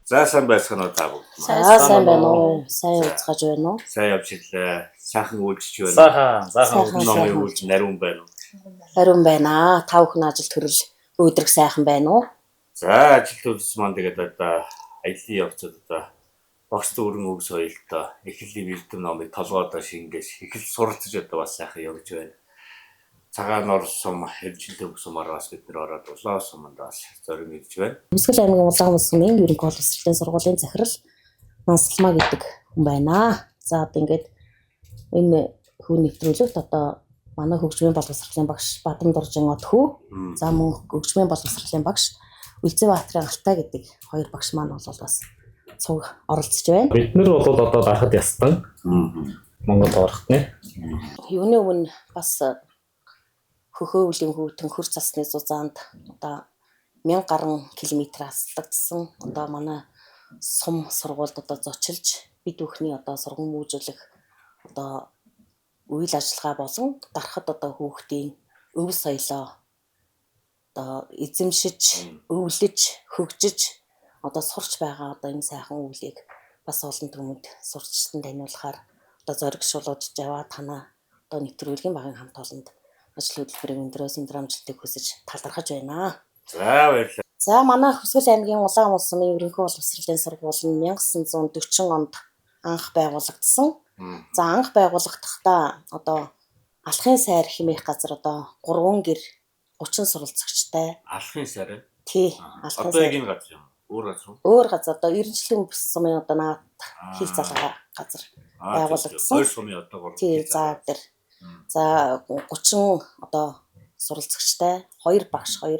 За сайн байцгаана уу та бүгд. Сайн байна уу? Сайн уцгаж байна уу? Сайн явж ирлээ. Сайхан үйлчж байна. Сайхан Номын үйлч нариун байна уу? Ариун байна. Та бүхэн ажил төрөл өдрөг сайхан байна уу? За ажил төрөлс маань тэгээд одоо аялын явцад одоо багш дүүрэн үг соёлтой эхлэлийн эрдэм номыг толгойдоо шингээж эхэл суралцж одоо бас сайхан явж байна. Цагаан ор сум хэмжинтэй сумаар бас бид нэр ороод улаан суманд бас зориг ирж байна. Өмсгөл аймгийн улаан сумын ерөнхий боловсролын сургуулийн захирал Мансалмаа гэдэг хүн байна. За одоо ингээд энэ хүн нэвтрүүлэгт одоо манай хөгжмийн боловсролын багш Бадам Дуржин од хүү. За мөн хөгжмийн боловсролын багш Үлзэбаатрын Алтай гэдэг хоёр багш маань бол бас цуг оролцож байна. Бид нар бол одоо гарахад ястан Монгол орохт нэ. Юуны өмнө бас хөхөөлийн хүүтэн хөр цасны зузаанд одоо 1000 гаруй километр аслагдсан одоо манай сум сургуульд одоо зочилж бид бүхний одоо сургууль мүүжүүлэх одоо үйл ажиллагаа болон дарахад одоо хүүхдийн өв соёлоо одоо эзэмшиж, өвлөж, хөгжиж одоо сурч байгаа одоо энэ сайхан өвлийг бас олон түмэнд сурчсан таниулахаар одоо зоригшуулж яваа танаа одоо нэвтрүүлгийн багийн хамт олонд ажил хөдөлмөрийн өндрөө синдромжлтыг хүсэж талархаж байна. За баярлалаа. За манай Хөсгөл аймгийн Улаан сумын ерөнхий боловсролын сургууль нь 1940 онд анх байгуулагдсан. За анх байгуулагдхдаа одоо Алхын сайр хэмээх газар одоо 3 гэр 30 суралцагчтай. Алхын сайр. Тий, Алхын одоо сайр. яг энэ газар юм. Өөр газар уу? Өөр газар одоо Эренчлэн сумын одоо наад хил залгаа газар байгуулагдсан. Хоёр сумын одоо 3. Тий, за тэр. За 30 одоо суралцагчтай 2 багш 2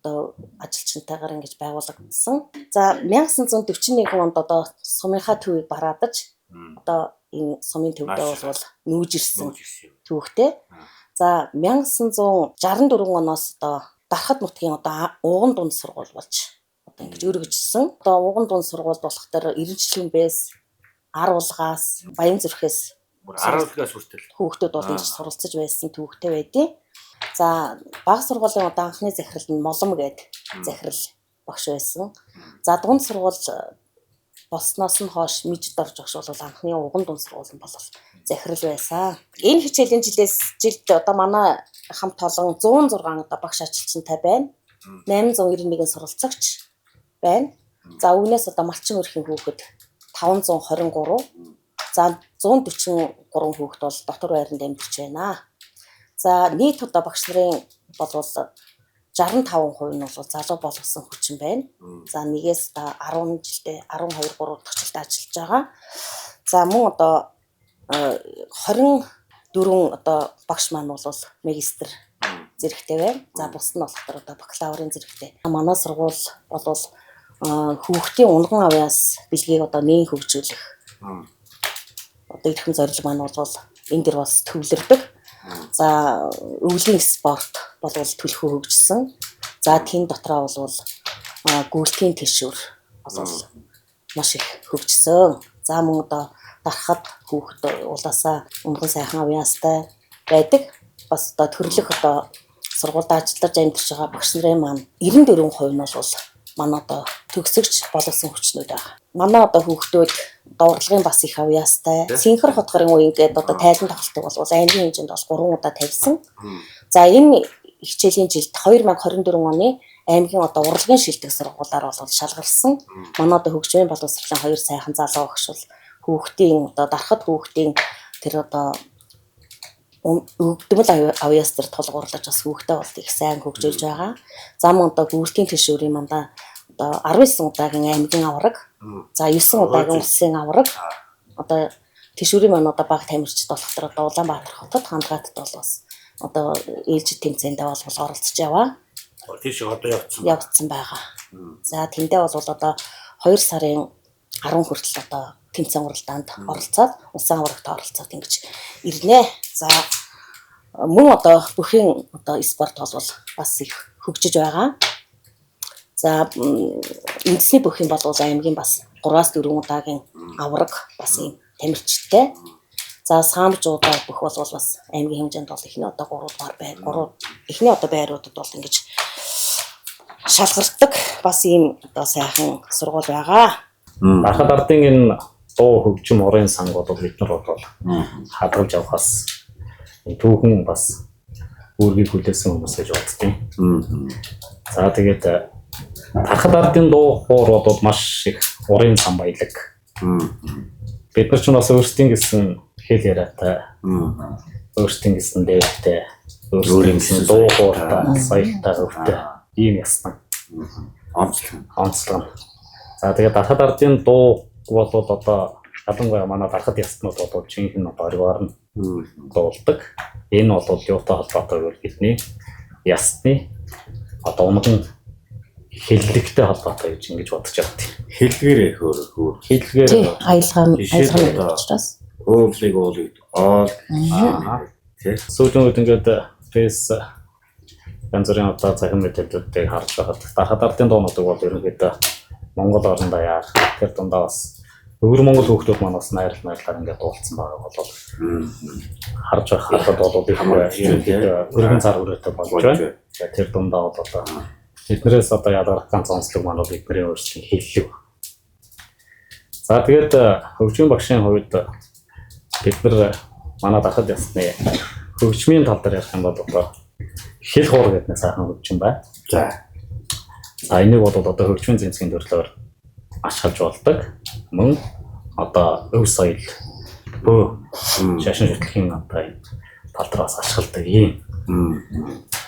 одоо ажилчнтайгаар ингэж байгуулагдсан. За 1941 онд одоо сумынхаа төвийг бараадаж одоо энэ сумын төвдөө бол нүүж ирсэн түүхтэй. За 1964 оноос одоо Дарахад нутгийн одоо Уган дунд сургууль болж одоо ингэж өргөжсөн. Одоо Уган дунд сургууль болох төр Эренчлэнбээс, Аруулгаас, Баянзүрхээс 10-аас хүртэл хүүхдүүд бол ирж суралцж байсан түүхтэй байдیں۔ За бага сургуулийн одоо анхны захирал нь Молом гээд захирал багш байсан. За дунд сургууль болсноос нь хойш Мижид орж багш бол анхны Уган дунд сургууль нь бол захирал байсан. Энэ хичээлийн жилд одоо манай хамт олон 106 одоо багш ажилчинтай байна. 891 суралцагч байна. За үүнээс одоо малчин өрхийн хүүхэд 523. За 143 хүүхэд бол дотор байранд амьдарч байна. За нийт одоо багш нарын бол 65% нь бол залуу болгосон хүчин байна. За нэгээс одоо 10 жилдээ 12 3 дахь жилдээ ажиллаж байгаа. За мөн одоо 24 одоо багш маань бол магистр зэрэгтэй байна. За бус нь болохоор одоо бакалаврын зэрэгтэй. Манай сургууль бол хүүхдийн унган авьяас бэлгийг одоо нээн хөгжүүлэх одоо эрхэм зорилго маань бол энэ дэр бас төвлөрдөг. За өвлийн спорт бол төлхөө хөгжсөн. За тийм дотроо бол гүйлтийн тэшүүр бол маш их хөгжсөн. За мөн одоо дарахад хүүхэд улаасаа унган сайхан авьяастай байдаг. Бас одоо төрлөх одоо сургуульд ажиллаж амьдарч байгаа багш нарын маань 94% нь бол манай одоо төгсөгч болгосон хүчнүүд байна. Манай одоо хүүхдүүд урлагийн бас их авьяастай. Синхэр хотгорын үеийн гээд одоо тайлан тоглолтыг бол аймгийн хэмжээнд бол 3 удаа тавьсан. За энэ хичээлийн жилд 2024 оны аймгийн одоо урлагийн шилдэг сургуулиар бол шалгарсан. Манай одоо хөгжмийн боловсролын 2 сайхан залуу багш бол хүүхдийн одоо дарахад хүүхдийн тэр одоо өгдмөл авьяас төр тулгуурлаж бас хүүхдээ бол их сайн хөгжүүлж байгаа. За мөн одоо гүйлтийн тэшүүрийн мандаа одоо 19 удаагийн аймгийн авраг, за 9 удаагийн улсын авраг одоо тэшүүрийн маань одоо баг тамирчид болох төр одоо Улаанбаатар хотод хандгаатд бол бас одоо ээлжид тэмцээндээ бол оролцож яваа. Тийш одоо явцсан байгаа. За тэндээ бол одоо 2 сарын 10 хүртэл одоо тэмцээн уралдаанд оролцоод улсын аврагт оролцоод ингэж ирнэ. За мөн одоо бүхэн одоо спорт бол бас их хөгжиж байгаа. За үндэсний бүхэн бол аймгийн бас 3-4 удаагийн авраг бас юм тамирчтай. За саамжуудаа бүх бол бас аймгийн хэмжээнд бол эхний одоо 3 дугаар байр 3 эхний одоо байруудад бол ингэж шалгардаг бас ийм одоо сайхан сургууль байгаа. Дарахад ардын энэ дуу хөгжим урын санг бол бид нар бол хадгалж явахаас түүхэн бас үүргийг хүлээсэн хүмүүс гэж боддیں۔ За тэгээд дарахад ардын дуу хуур бол маш их урын сан баялаг. Бид нар ч бас өөрсдийн гэсэн хэл яриатай, өөрсдийн гэсэн дээлтэй, өөрсдийн гэсэн дуу хууртай, соёлтой өвтэй ийм ясна. Онцлог. За тэгээд дарахад ардын дуу бол одоо ялангуяа манай дарахад яснууд бол жинхэнэ одоо оргоор нь дуулдаг. Энэ бол юутай холбоотой вэ гэдний ясны одоо унган хэллэгтэй холбоотой гэж ингэж бодож байна. Хэллэгээр хөөр. Хэллэгээр аялгаа учраас уулыг оол тий. Сүүлийн үед ингээд фэйс янз бүрийн одоо цахим мэдээллүүдийг харж байгаад дарахад ардын дуунуудыг бол ерөнхийдөө Монгол орондоо яах тэр дундаа бас өвөр Монгол хүүхдүүд маань бас найрлаар ингээд уулзсан байгаа болол харж байхад бол их өргөн цар хүрээтэй болж байна. Тэр дундаа бол одоо эднэрээс одоо ялгарх ганц онцлог маань бол бидний өөрсдийн хэллэг. За тэгээд хөгжмийн багшийн хувьд бид нар манай дарахад ясны хөгжмийн тал дээр ярих юм бол одоо хэл хуур гэдэг нэг сайхан хөгжим байна. За энийг бол одоо хөгжмийн зэмсгийн төрлөөр ашиглаж болдог. Мөн одоо өв соёл бөө шашин шүтлэгийн одоо тал дээр бас ашигладаг ийм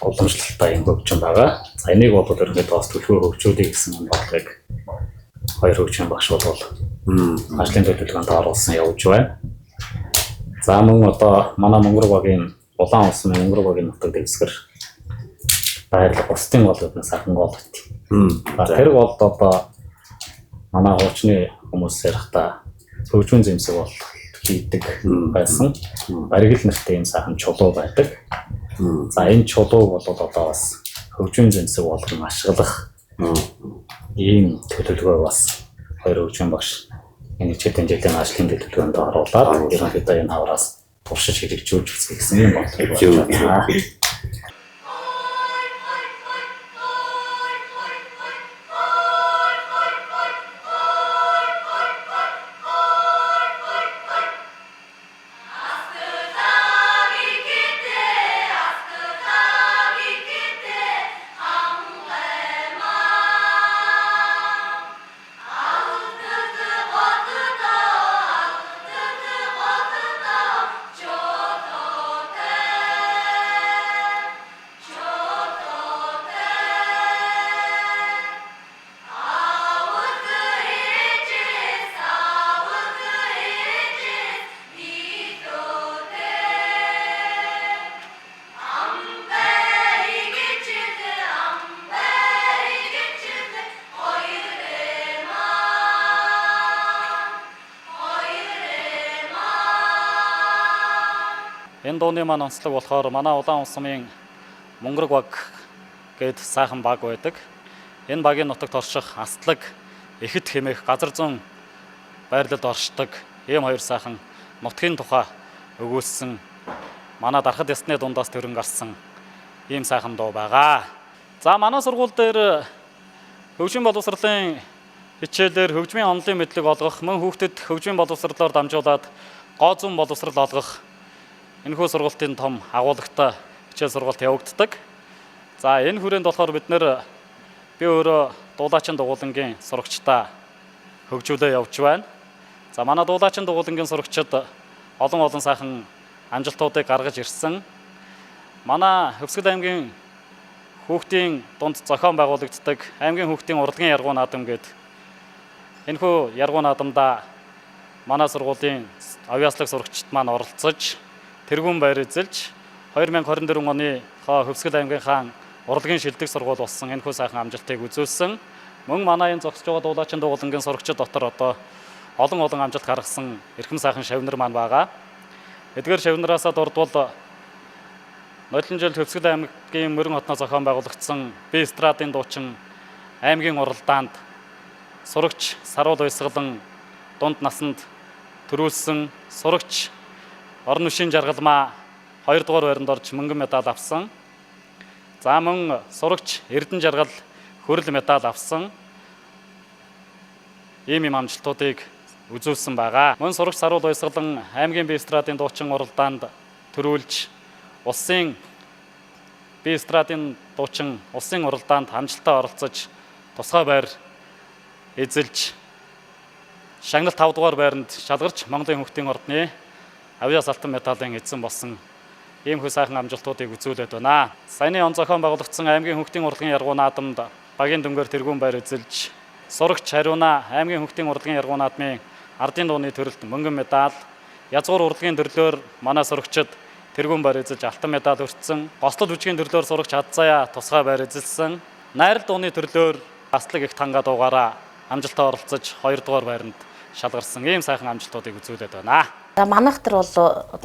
уламжлалтай юм хөгжим байгаа. За энийг бол ерөнхийдөө бас төлхөө хөгжүүлэх гэсэн бодлогыг хоёр хөгжмийн багш бол ажлын төлөвлөгөөнд оруулсан явж байна. За мөн одоо манай Монгор багийн улаан усны Монгор багийн нутаг дэвсгэр байрлал бусдын бол гэдэг сайхан гол бит. Тэр бол одоо манай хуучны хүмүүс ярихтаа хөгжмийн зэмсэг бол хийдэг байсан. Баригл нэртэй юм сайхан чулуу байдаг. За энэ чулууг бол одоо бас хөгжмийн зэмсэг болгон ашиглах ийм төлөвлөгөө бас хоёр хөгжмийн багш энэ хэдэн жилийн ажлын төлөвлөгөөнд оруулаад ерөнхийдөө энэ хавраас туршиж хэрэгжүүлж үзье гэсэн юм бодлого байна. Энэ дууны маань онцлог болохоор манай улаан усмын Монгор баг гээд сайхан баг байдаг. Энэ багийн нутагт орших астлаг, ихэд хэмээх газар зүүн байрлалд оршдог ийм хоёр сайхан нутгийн тухай өгүүлсэн манай дарахад ясны дундаас төрөн гарсан ийм сайхан дуу байгаа. За манай сургууль дээр хөгжмийн боловсролын хичээлээр хөгжмийн онолын мэдлэг олгох, мөн хүүхдэд хөгжмийн боловсролоор дамжуулаад гоо зүүн боловсрол олгох энэхүү сургуулийн том агуулгатай хичээл сургалт явагддаг. За энэ хүрээнд болохоор бид нэр би өөрөө дуулаачин дугуулангийн сурагчдаа хөгжүүлээ явж байна. За манай дуулаачин дугуулангийн сурагчид олон сайхан амжилтуудыг гаргаж ирсэн. Манай Хөвсгөл аймгийн хүүхдийн дунд зохион байгуулагддаг аймгийн хүүхдийн урлагийн яргуу наадам гэдэг энэхүү яргуу наадамда манай сургуулийн авьяаслаг сурагчид маань оролцож тэргүүн байр эзэлж 2024 оны Хөвсгөл аймгийнхаа урлагийн шилдэг сургууль болсон энэхүү сайхан амжилтыг үзүүлсэн. Мөн манай энэ зогсож байгаа дуулаачин дугуулангийн сурагчид дотор одоо олон амжилт гаргасан эрхэм сайхан шавнар маань байгаа. Эдгээр шавнараасаа дурдвал нойлон жил Хөвсгөл аймгийн мөрөн хотноо зохион байгуулагдсан би эстрадын дуучин аймгийн уралдаанд сурагч Саруул Уйсгалан дунд насанд төрүүлсэн сурагч орон нутгийн жаргалмаа 2 дугаар байранд орж мөнгөн медаль авсан. За мөн сурагч Эрдэнэ жаргал хөрөл медаль авсан ийм амжилтуудыг үзүүлсэн байгаа. Мөн сурагч Саруул Баясгалан аймгийн бие эстрадын дуучин уралдаанд төрүүлж улсын бие эстрадын дуучин улсын уралдаанд амжилтаа оролцож тусгай байр эзэлж шагнал 5 дугаар байранд шалгарч Монголын хөгтийн ордны авьяас алтан медалийн эзэн болсон ийм хөө сайхан амжилтуудыг үзүүлээд байна. Саяны он зохион байгуулагдсан аймгийн хөгтийн урлагийн яргуу наадамд багийн дүнгээр тэргүүн байр эзэлж сурагч Хариуна аймгийн хөгтийн урлагийн яргуу наадмын ардын дууны төрөлд мөнгөн медаль, язгуур урлагийн төрлөөр манай сурагчид тэргүүн байр эзэлж алтан медаль өртсөн, гослол бүжгийн төрлөөр сурагч Хадзаяа тусгай байр эзэлсэн, найрал дууны төрлөөр Аслаг их танга дуугаараа амжилтаа оролцож 2 дугаар байранд шалгарсан ийм сайхан амжилтуудыг үзүүлээд байна. За манайх төр бол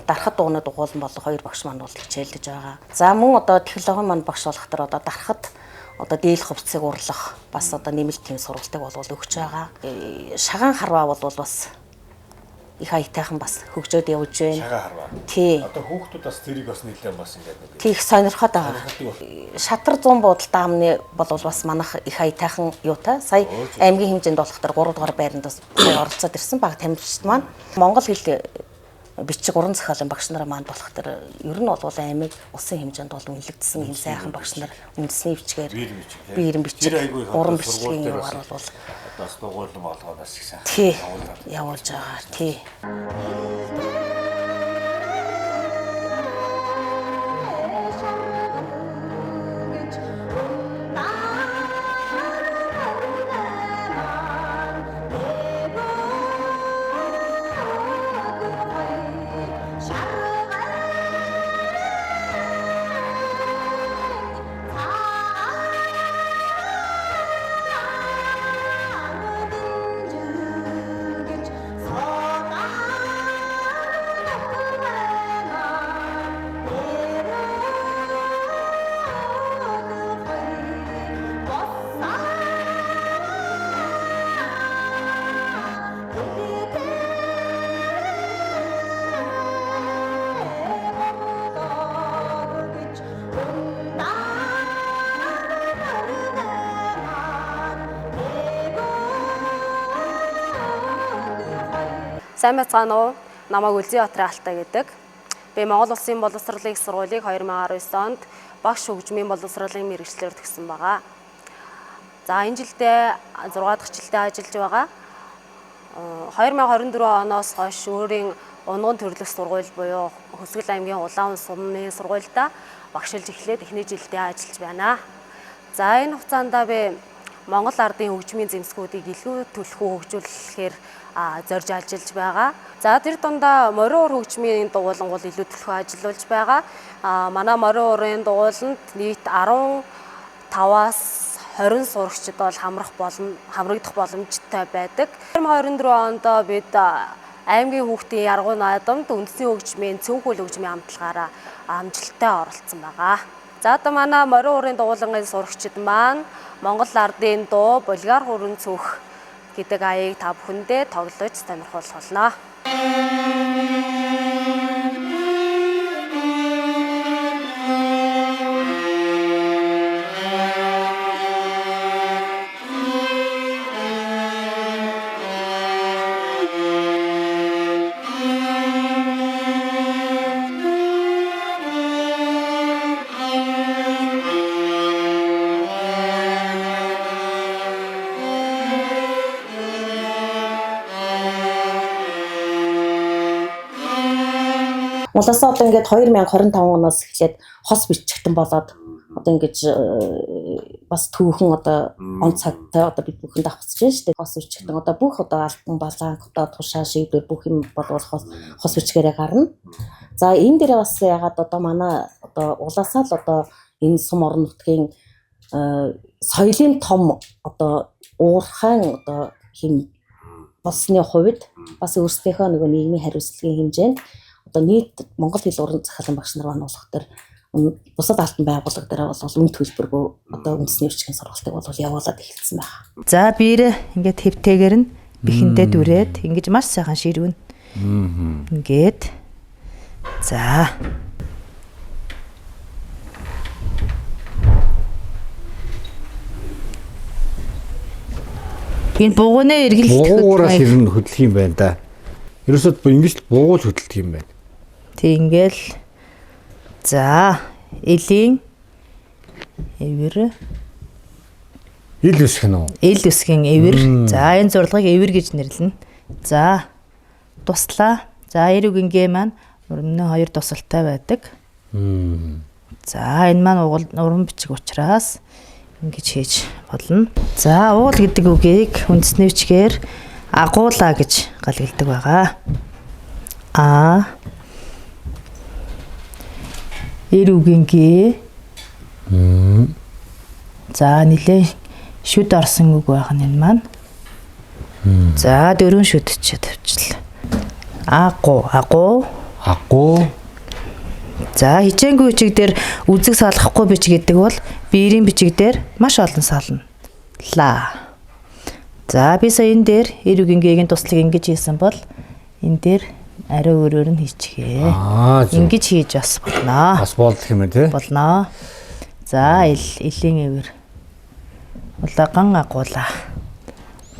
дарахад дууны дугуулсан болон 2 багш маань бол хичээлдэж байгаа. За мөн одоо технологийн маань багш болох төр одоо дарахад одоо дийл хувцсыг урлах бас одоо нэмэлт тийм сургалтыг бол өгч байгаа. Шагаан харваа бол бас их аятайхан бас хөгжөөд явж байна. Шагаан харваа. Тий. Одоо хүүхдүүд бас тэрийг бас нэлээд бас ингээд тийх сонирхоод байгаа. Шатар 100 буудал даамны бол бас манайх их аятайхан юутай. Сая аймгийн хэмжээнд болох төр 3 дугаар байранд бас оролцоод ирсэн баг тамирчид маань Монгол хэл бичиг уран зохиолын багш нар маань болох төр ер нь бол аймаг улсын хэмжээнд бол үнэлэгдсэн юм сайхан багш нар үндэсний бичгээр биерэн бичиг уран бичлэгийн яваар бол бас дугуйлан болгоноос их сайхан тий явуулж байгаа тий. Сайн байцгаана уу? Намайг Үлзий Батрын Алтай гэдэг. Би Монгол Улсын боловсролын их сургуулийг 2019 онд багш хөгжмийн боловсролын мэргэжлээр төгссөн байгаа. За энэ жилдээ 6 дахь жилдээ ажиллаж байгаа. 2024 оноос хойш өөрийн унган төрлөх сургууль буюу Хөсгөл аймгийн Улаан сумны сургуультай багшилж эхлээд эхний жилдээ ажиллаж байна. За энэ хугацаанд би Монгол ардын хөгжмийн зэмсгүүдийг илүү төлхөө хөгжүүлэхээр зорж ажиллаж байгаа. За тэр дундаа морин уур хөгжмийн дугуулан бол илүү төлхөө ажиллаж байгаа. Манай морин уурын дугууланд нийт 15-аас 20 сурагчид бол хамрагдах боломжтой байдаг. 2024 онд бид аймгийн хүүхдийн яргуу наадамд үндэсний хөгжмийн цөөнхөл хөгжмийн хамтлагаараа амжилттай оролцсон байгаа. За одоо манай морин уурын дугуулангын сурагчид маань Монгол ардын дуу, булгар хүрэн цөх гэдэг аяыг та бүхэндээ тоглож сонирхуулах болно. Улаасаа одоо ингээд 2025 оноос эхлээд хос бичигтэн болоод одоо ингээд бас түүхэн одоо он цагтай одоо бид бүхэнд авчиж байна шүү дээ. Хос бичигтэн одоо бүх одоо алтан баланг одоо тушаа шийдвэр бүх юм бодвол хос бичгээрээ гарна. За энэ дээр бас ягаад одоо манай одоо улаасаа л одоо энэ сум орон нутгийн соёлын том одоо уурхайн одоо хин болсны хувьд бас өөрсдийнхөө нөгөө нийгмийн хариуцлагын хэмжээнд одоо нийт Монгол хэл уран зохиолын багш нар маань болох төр бусад алтан байгууллага дээр бол үн төлбөргүй одоо үндэсний бичгийн сургалтыг бол явуулаад эхэлсэн байна. За биер ингээд хэвтэйгэр нь бихэндээ дүрээд ингэж маш сайхан ширвэн. Ингээд за Энэ бугуунаа эргэлт Бугуураас ирнэ хөдлөх юм байна да. Ерөөсөө ингэж буугуул хөдөлдөг юм байна. Тэгэл за элийн эвэр Ил үсэх нь үү? ил үсгийн эвэр. За энэ зурлагыг эвэр гэж нэрлэнэ. За туслаа. За эрүүгингээ маань өрнө 2 тусалтай байдаг. За энэ маань уран бичиг учраас ингэж хийж болно. За уул гэдэг үгийг үндэснэвчгээр агуулаа гэж галгилдаг байгаа. Эрүүгингээ. За нилээ шүд орсон үг байх нь энэ маань. За 4 шүдчихэд тавьчихлаа. Агуу. За хичээнгүй бичиг дээр үзэг салгахгүй бичиг гэдэг бол биерийн бичиг дээр маш олон сална. Ла. За би сая энэ дээр эрүүгингээгийн туслыг ингэж хийсэн бол энэ дээр арай өөрөөр нь хийчихье. Ингэж хийж бас болно. Бас болдох юм тий? Болно. За элийн эвэр. Улаган агуулаа.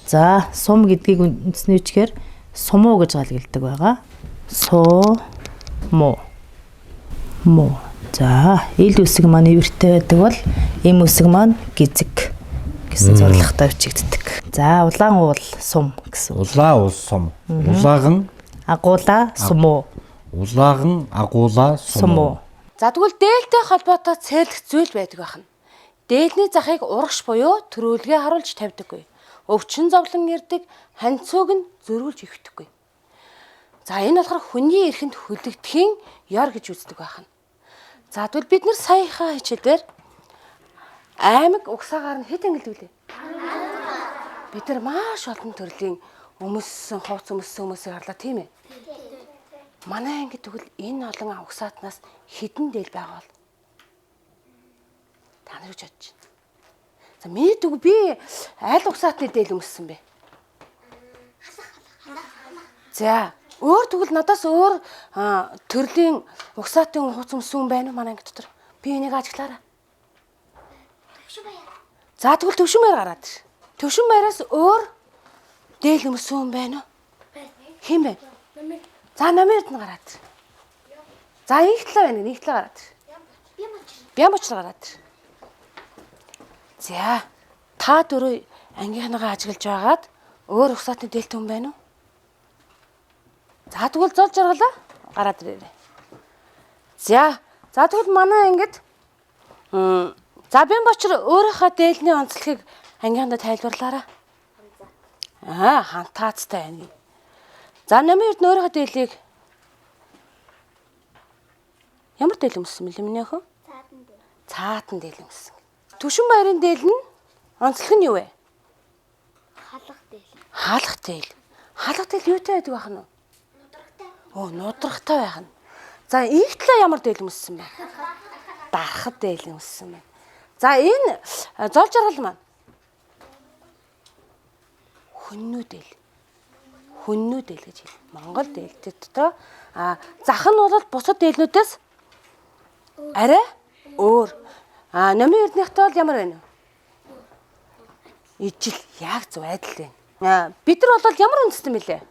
За сум гэдгийг үндэснэвчгээр сумуу гэж галгилдаг байгаа. Мо. За ил үсэг маань эвэртэй байдаг бол эм үсэг маань гизэг гэсэн зорилготой бичигддэг. За улаан уул сум гэсэн. Улаан уул сум. Улаган агуулаа сумуу. Улаган агуулаа сумуу. За тэгвэл дээлтэй холбоотой цэрлэх зүйл байдаг байна. Дээлний захыг урагш буюу төрүүлгээ харуулж тавьдаггүй. Өвчин зовлон ирдэг, ханцууг нь зөрүүлж өвхдөггүй. За энэ болохоор хүний эрхэнд хүлэгдэхийн ёр гэж үздэг байна. За тэгвэл бид нар саяхан хичээлээр аймаг угсаагаар нь хэд ангилвүлээ? Бид нар маш олон төрлийн өмссөн, хувц өмссөн хүмүүсийг харлаа тийм ээ? Манай ангид тэгвэл энэ олон угсаатнаас хэдэн дээл байгаа бол? Та нар юу бодож байна? За миний дүү би аль угсаатны дээл өмссөн бэ? За өөр тэгвэл надаас өөр төрлийн угсаатын хувц өмссөн байна уу манай анги дотор? Би энийг ажиглаараа. За тэгвэл төвшин баяр гараад ир. Төвшин баяраас өөр дээл өмссөн байна уу? Хэн бэ? За номерд нь гараад ир. За их талаа байна. Нэг талаа гараад ир. Бям очроо гараад ир. За та дөрөв ангийнхныгаа ажиглаж байгаад өөр угсаатны дээлтэй хүн байна уу? За тэгвэл зол жаргалаа гараад ирээрэй. За тэгвэл манай ангид за бям бочр өөрийнхөө дээлний онцлогийг ангийнхандаа тайлбарлаарай. Хантаацтай байна. За номерд өөрийнхөө дээлийг ямар дээл өмссөн мэлээ минийхөө? Цаатан дээл өмссөн. Төвшин баярын дээл нь онцлог нь юу вэ? Хаалх дээл. Хаалх дээл юутай байдаг байх нь вэ? Нудрагтай байх нь. За их талаа ямар дээл өмссөн бэ? Дархад дээл өмссөн байна. За энэ зол жаргал маань хүннүү дээл. Хүннүү дээл гэж хэлнэ. Монгол дээлтэй дотор зах нь бол бусад дээлнүүдээс арай өөр. Номын эрдэнэхтэй бол ямар байна вэ? Ижил яг зөв адил байна. Бид нар бол ямар үндэстэн бэлээ?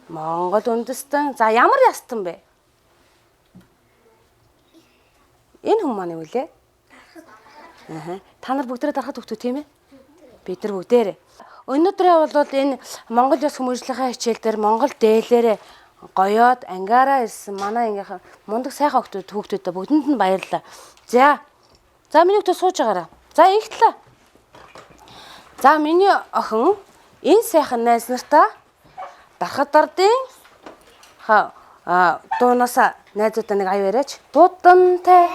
Монгол үндэстэн. За ямар ястан бэ? Энэ хүн маань юу вэ? Та нар бүгдээ дарахад өгтөө тийм ээ? Бид нар бүгдээрээ. Өнөөдрөө бол энэ Монгол ёс хүмүүжлэхийн хичээл дээр Монгол дээлээрээ гоёод ангаараа ирсэн манай ангийнхаа мундаг сайхан хүүхдүүдэд бүгдэнд нь баярлалаа. За миний хүүхдүүд сууж байгаараа. За их талаа. За миний охин энэ сайхан найз нартаа дарахад дардын дуунаас найзуудаа нэг аяа яриач. Дудантай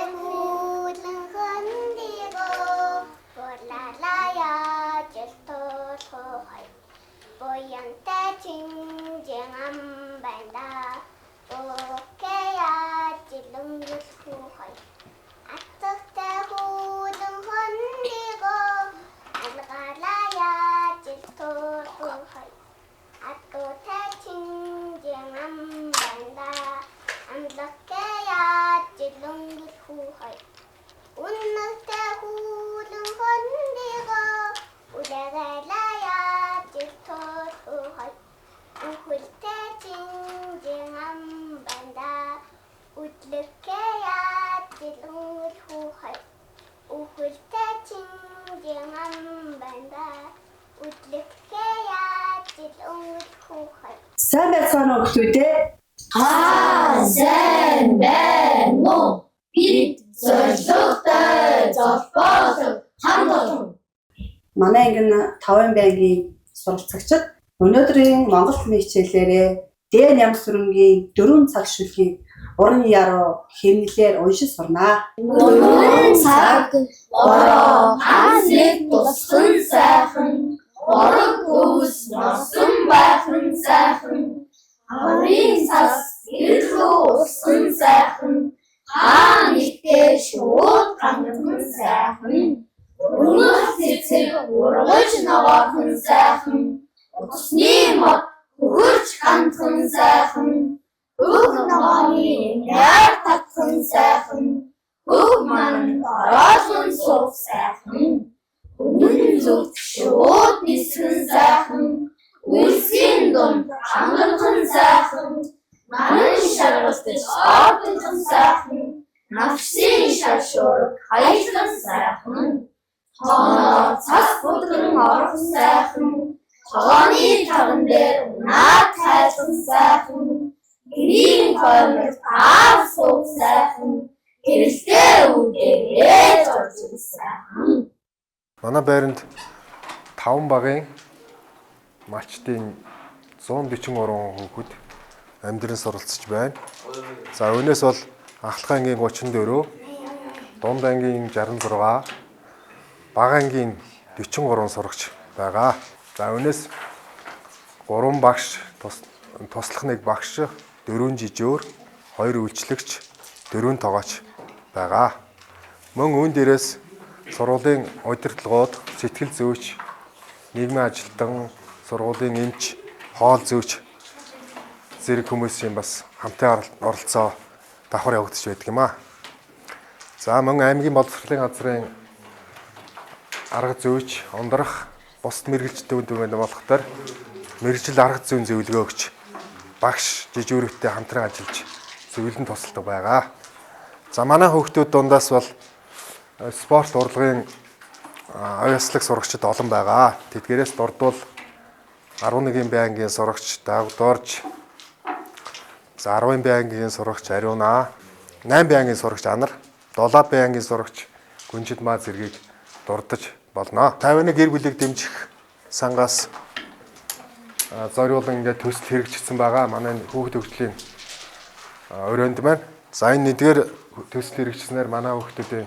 Сайн байцгаана уу бүлтүүдээ? Сайн байна уу? Бид зорилготой золбоолог хамт олон. Манай ангин 5 байнгын суралцагчид өнөөдрийн Монгол хэлний хичээлээрээ Дэн Ям сүрэнгийн 4 цаг шүлгийг уран яруу хэмнэлээр уншиж сурнаа. 4 цаг бороо хас нэг тусган сайхан борог өвс мосон байхан сайхан аврын цас ирлүү усан сайхан хаан ихтэй шууд гамхан сайхан өнөх цэцэг ургаж ногоохон сайхан усны мод хөрч гамхан сайхан өг ногооны яар татхан сайхан өг ман ороолон сув сайхан үнэн зүг шууд нисхэн сайхан үлсийн дунд хангалхан сайхан манан шаргалтаж ордонхан сайхан навсын шаршуург хаяхан сайхан тооноор цас бүдгэн орхон сайхан тогооны таган дээр унаад тайлхан сайхан гэрийн хоймол аав суув сайхан гэрэлтэй үдээрээ зоржин сайхан. Манай байранд 5 багийн малчдын 143 хүүхэд амьдран суралцж байна. За өнөөс бол ахлах ангийн 34, дунд ангийн 66, бага ангийн 43 сурагч байгаа. За өнөөс 3 багш, туслах 1 багш, 4 жижөөр, 2 үйлчлэгч, 4 тоогооч байгаа. Мөн үүн дээрээс сургуулийн удирдлагууд, сэтгэл зүйч, нийгмийн ажилтан, сургуулийн эмч, хоол зүйч зэрэг хүмүүсийн бас хамтын оролцоо давхар явагдаж байдаг юм аа. За мөн аймгийн боловсролын газрын арга зүйч, ундрах, бусад мэрэгчлүүд болохдоор мэрэгжил арга зүйн зөвлөгөө өгч багш жижүүрөвтэй хамтран ажиллаж зөвлөн тусалдаг байгаа. За манай хүүхдүүд дундаас бол спорт урлагийн авьяаслаг сурагчид олон байгаа. Тэдгээрээс дурдвал 11 байнгын сурагч Дагдорж, за 10 байнгын сурагч Ариуна, 8 байнгын сурагч Анар, 7 байнгын сурагч Гүнжид маа зэргийг дурдж болно. 51 гэр бүлийг дэмжих сангаас зориулан ингээд төсөл хэрэгжсэн байгаа. Манай хүүхд хөгжлийн өрөөнд маань. За энэ нэгдүгээр төсөл хэрэгжснээр манай хүүхдүүдийн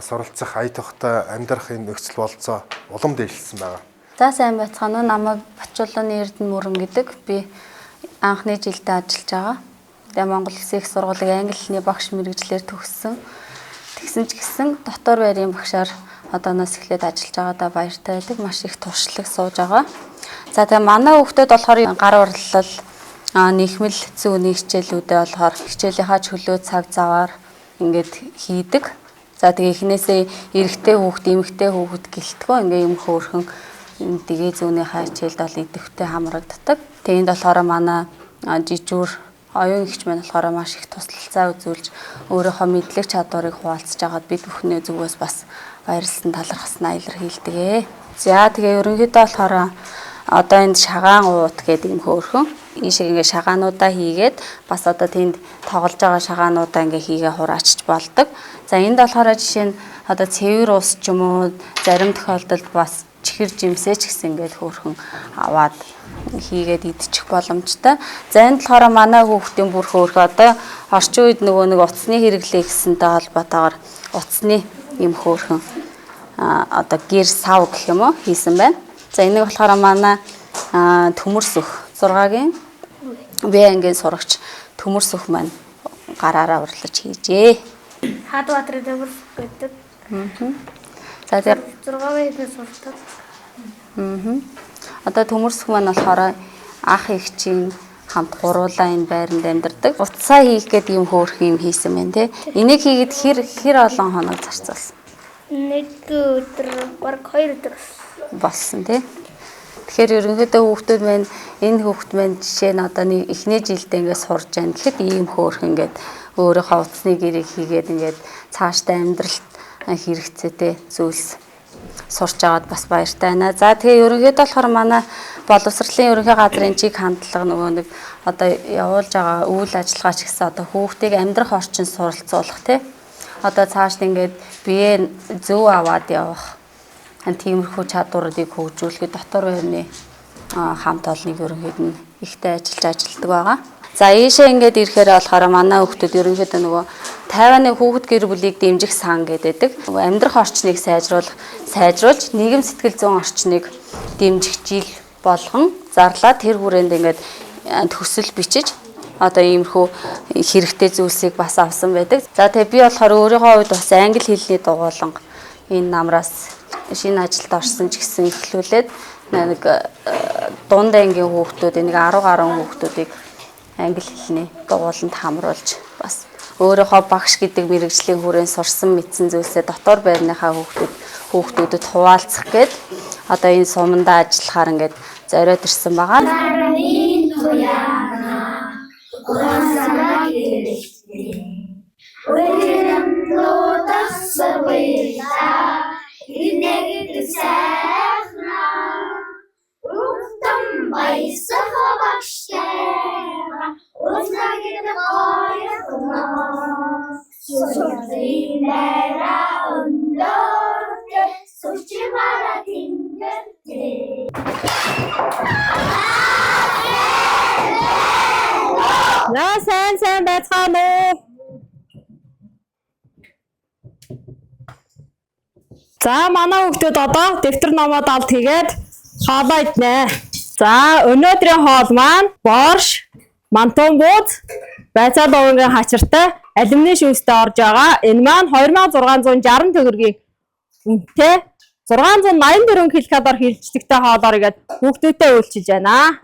суралцах, ая тухтай амьдрах энэ нөхцөл болцоо улам дээшлсэн байгаа. За сайн байцгаана уу. Намайг Бачуулууны Эрдэнэ Мөрөн гэдэг. Би анхны жилдээ ажиллаж байгаа. Тэгээ Монгол Улсын их сургуулийн англи хэлний багш мэргэжлэр төгссөн. Тэгсэн ч гэсэн дотор байрын багшаар одооноос эхлээд ажиллаж байгаадаа баяртай байдаг. Маш их туршлаг сууж байгаа. За тэгээ манай хүүхдүүд болохоор гар урлал, нийгмэл зүйн хичээлүүдээ болохоор хичээлийнхаа чөлөө цаг заваар ингээд хийдэг. За тэгээ эхнээсээ эрэгтэй хүүхд, эмэгтэй хүүхд гэлтгөө ингээ юм хөөрхөн дэгээ зүүнийхээ хичээлд бол идэвхтэй хамрагддаг. Тэнд болохоор манай жижүүр оюун ихч маань болохоор маш их туслалцаа үзүүлж өөрийнхөө мэдлэг чадварыг хуваалцаж байгаад бид бүхний зүгээс бас баярлсан талархснаа илэрхийлдэг. За тэгээ ерөнхийдөө болохоор одоо энд шагаан уут гэдэг юм хөөрхөн энэ шиг ингээ шагаануудаа хийгээд бас одоо тэнд тоглож байгаа шагаануудаа ингээ хийгээ хураачч болдог. За энд болохоор жишээ нь одоо цэвэр ус ч юм уу зарим тохиолдолд бас чихэр жимсээ ч гэсэн ингээд хөөрхөн аваад хийгээд идчих боломжтой. За энд болохоор манай хүүхдийн бүр хөөрхөн одоо орчин үед нөгөө нэг утасны хэрэглээ гэсэнтэй холбоотойгоор утасны юм хөөрхөн одоо гэр сав гэх юм уу хийсэн байна. За энийг болохоор манай төмөрс өх 6-гийн Б-ангийн сурагч төмөрс өх маань гараараа урлаж хийжээ. Хадбаатар төмөрс гэдэг. За тэр 6-гийн суртал. Одоо төмөрс өх маань болохоор ах эгчийн хамт гуруулаа энэ байранд амьдардаг. Утсаа хийх гэдэг юм хөөрх юм хийсэн байна те. Энийг хийгээд хэр олон хоног зарцуулсан? 1 өдөр, баг 2 өдөр болсон те. Тэгэхээр ерөнхийдөө хүүхдүүд маань энэ хүүхд маань жишээ нь одоо нэг эхний жилдээ ингээд сурж байна. Тэгэхэд ийм хөөрх ингээд өөрийнхөө утасны гэрийг хийгээд ингээд цаашдаа амьдралд хэрэгцээтэй зүйлс сурч аваад бас баяртай байна. За тэгээ ерөнхийдөө болохоор манай боловсролын ерөнхий газрын чиг хандлага нөгөө нэг одоо явуулж байгаа үйл ажиллагаа ч гэсэн одоо хүүхдийг амьдрах орчин суралцуулах тий. Одоо цааш ингээд бие зөв аваад явах тиймэрхүү чадваруудыг хөгжүүлэхэд дотор байрны хамт олныг ерөнхийд нь ихтэй ажилладаг байгаа. За ийшээ ингээд ирэхээр болохоор манай хүүхдүүд ерөнхийдөө нөгөө 51 хүүхэд гэр бүлийг дэмжих сан гэдэг. Амьдрах орчныг сайжруулж нийгэм сэтгэл зүйн орчныг дэмжих жил болгон зарлаа тэр хүрээнд ингээд төсөл бичиж одоо иймэрхүү хэрэгтэй зүйлсийг бас авсан байдаг. За тэгээ би болохоор өөрийнхөө хувьд бас англи хэлний дугууланг энэ намраас шинэ ажилд орсон ч гэсэн эхлүүлээд нэг дунд ангийн хүүхдүүд нэг 10 гаруй хүүхдүүдийг англи хэлний дугууланд хамруулж бас өөрийнхөө багш гэдэг мэрэгжлийн хүрээнд сурсан мэдсэн зүйлсээ дотор байрныхаа хүүхдүүдэд хуваалцах гээд одоо энэ сумандаа ажиллахаар ингээд зориод ирсэн байгаа. За сайн байцгаана уу. За манай хүүхдүүд одоо дэвтэр номоод алт хийгээд хоолоо иднэ. За өнөөдрийн хоол маань борш, мантон бууз, байцаа довгийн хачиртай алюминий шүүстэй орж байгаа. Энэ маань 2660 төгрөгийн үнэтэй 684 ккал хилжлэгтэй хоолоор игээд хүүхдүүдэд үйлчилж байна.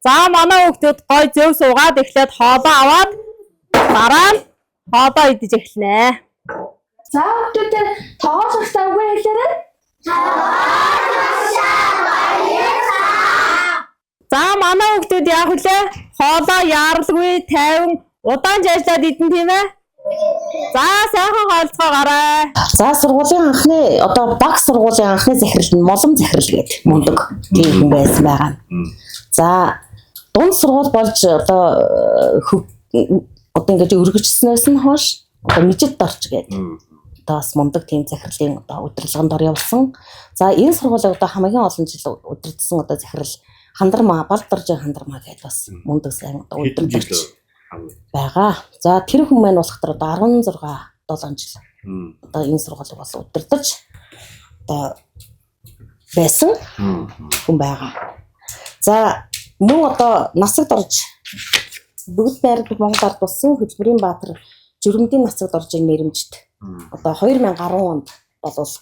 За манай хүүхдүүд гой зөв суугаад эхлээд хоолоо аваад дараа нь хоолоо идэж эхэлнэ. За хүүхдүүдэд тоогоолохтай үгүй хэлээрэй. За манай хүүхдүүд яах вүлээ? Хоолоо яаралгүй 50 удаан жаашлаад идэн тийм ээ. За сайхан хоолцоогоорой. За сургуулийн анхны одоо баг сургуулийн анхны захирал нь молом захирал гэдэг мундаг тийм байсан байгаа. За дунд сургууль болж одоо ингэж өргөжснөөс нь хойш одоо мижид дорч гэдэг. Одоо бас мундаг тийм захирлын одоо удирдлаганд ор явсан. За энэ сургуулийг одоо хамгийн олон жил удирдсан одоо захирал Хандармаа, Балдаржин Хандармаа гэдэг бас мундаг сайн одоо удирдлагч байгаа. За тэр хүн маань болохоор одоо 16-7 жил одоо энэ сургуулийг бас удирдах одоо байсан хүн байгаа. За мөн одоо насагт орж бүгд байрлал Монгол ард улсын хөтөлбөрийн баатар жирэмдийн насагт орж нэрэмжт одоо 2010 онд болвол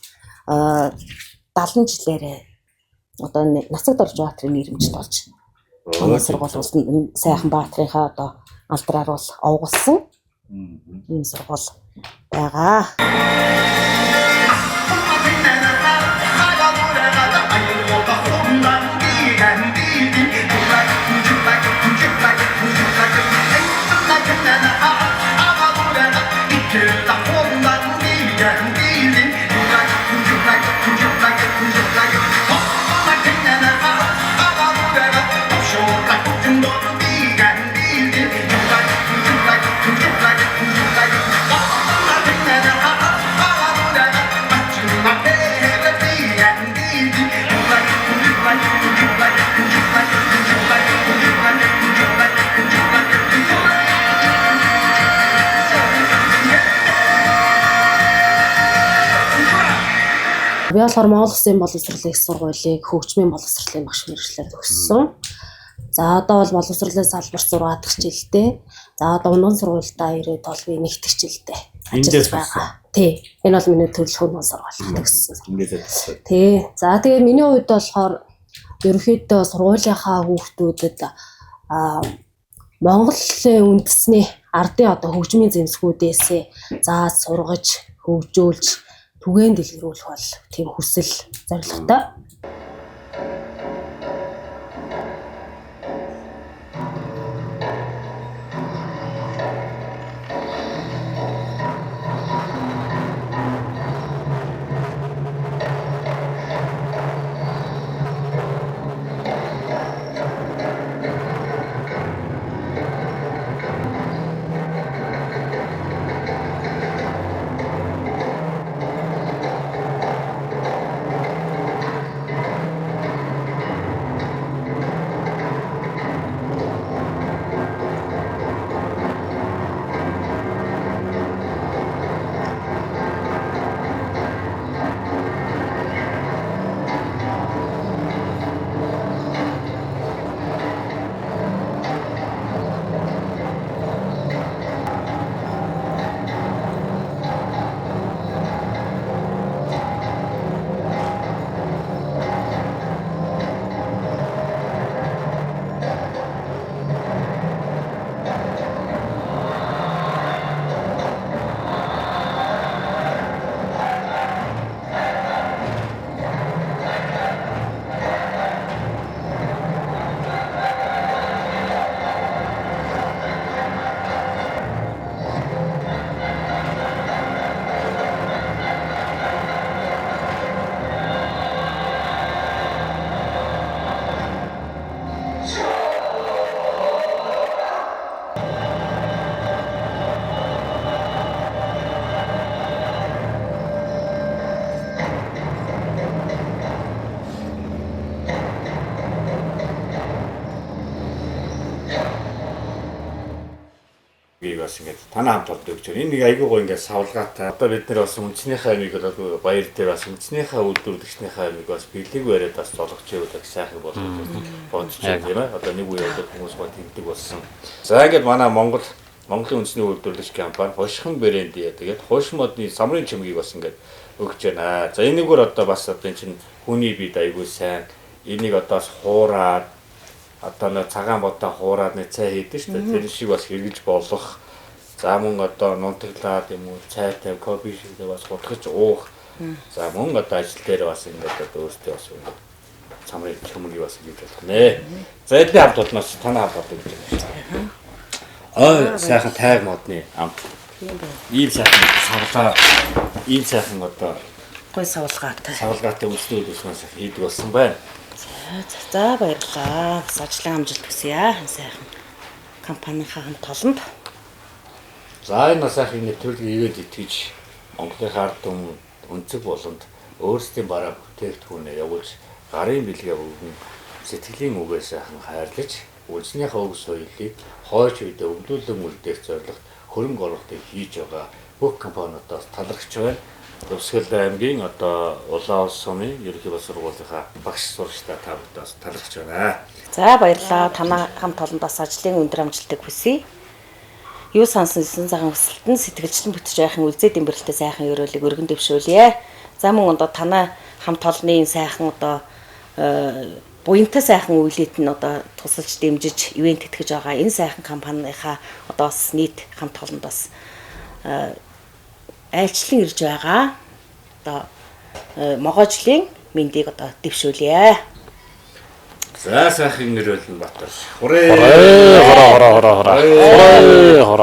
70 жилээрээ одоо насагт орж баатрын нэрэмжт болж манай сургууль улс сайхан баатрынхаа одоо алдраар бол овголсон ийм сургууль байгаа. Би болохоор Монгол Улсын боловсролын их сургуулийг хөгжмийн боловсролын багш мэргэжлээр төгссөн. За одоо бол боловсролын салбарт 6 дахь жилдээ. За одоо унан сургуультай ирээд бол би 1 дахь жилдээ ажиллаж байгаа. Тий. Энэ бол миний төрөлхтөн сургууль төгссөн. Тий. За тэгээ миний хувьд болохоор ерөнхийдөө сургуулийнхаа хүүхдүүдэд Монголын үндэсний ардын одоо хөгжмийн зэмсгүүдээс зааж сургаж, хөгжүүлж түгээн дэлгэрүүлэх бол тийм хүсэл зорилготой. амийг бас ингээд танаа хамт олд өгч байна. Энэ нэг айгүй гоо ингээд савлгаатай. Одоо бид нэр бас үндэснийхээ амийг баяр дээр бас үндэснийхээ үйлдвэрлэгчнийхээ амийг бас биелэг бариад бас зологч явуулах сайхан болгож бодож байна тийм ээ. Одоо нэг үе одоо хүмүүс ба тэмдэг болсон. За ингээд манай Монголын үндэсний үйлдвэрлэгч компани Хошхон брэнд яа. Тэгээд хошин модны самрын чимгийг бас ингээд өгч байна. За энэгээр одоо бас одоо энэ чинь хүний бие айгүй сайн. Энийг одоо бас хуураад одоо нэг цагаан бодоо хуураад нэг цай хийдэг шүү дээ. Тэр шиг бас хэрэгж болох. За мөн одоо нунтаглаад юм уу цай тавь кофе шиг бас хутгаж уух. За мөн одоо ажил дээр бас ингээд одоо өөртөө бас самрын чимгийг бас хийж болох нэ. За эдний хамт олноос танаа хамт олдог гэж байна. Сайхан тайр модны амт. Ийм сайхан савлгаа, ийм сайхан одоо гой савлгаатай. Савлгаатай үйлчлүүд уснаас хийдэг болсон байна. За баярлалаа. Бас ажлын амжилт хүсье. Сайхан компанийнхаа хамт олонд. За энэ сайхан нэвтрүүлгийг ирээд итгэж Монголын ард түмэн өнцөг болонд өөрсдийн бараа бүтээгдэхүүнээ явуулж гарын бэлгээ өгөн сэтгэлийн үгээ сайхан хайрлаж үлснийхээ өг соёлыг хойч үедээ өвлүүлэн үлдээх зорилгот хөрөнгө оруулалтыг хийж байгаа бүх компаниудаас талархж байна. Төвсгөл аймгийн одоо Улаан улс сумын ерөнхий боловсрол сургуулийнхаа багш сурагчдаа та бүдээс талархж байна. За баярлалаа. Танаа хамт олондоос ажлын өндөр амжилтыг хүсье. Юу сансан сайхан хүсэлтэн сэтгэлчлэн бүтэж байхын үлзээ дэмбэрэлтэй сайхан өрөөлийг өргөн дэвшүүлье. За мөн одоо танаа хамт олонны сайхан одоо буянтай сайхан үйлдэлд нь одоо тусалж дэмжиж ивент тэтгэж байгаа энэ сайхан компанийхаа одоо бас нийт хамт олондоос айлчлан ирж байгаа одоо могоожлын мэндийг одоо дэвшүүлье. За сайхан нэрвэлэн Батар. Хүрээ. Хороо.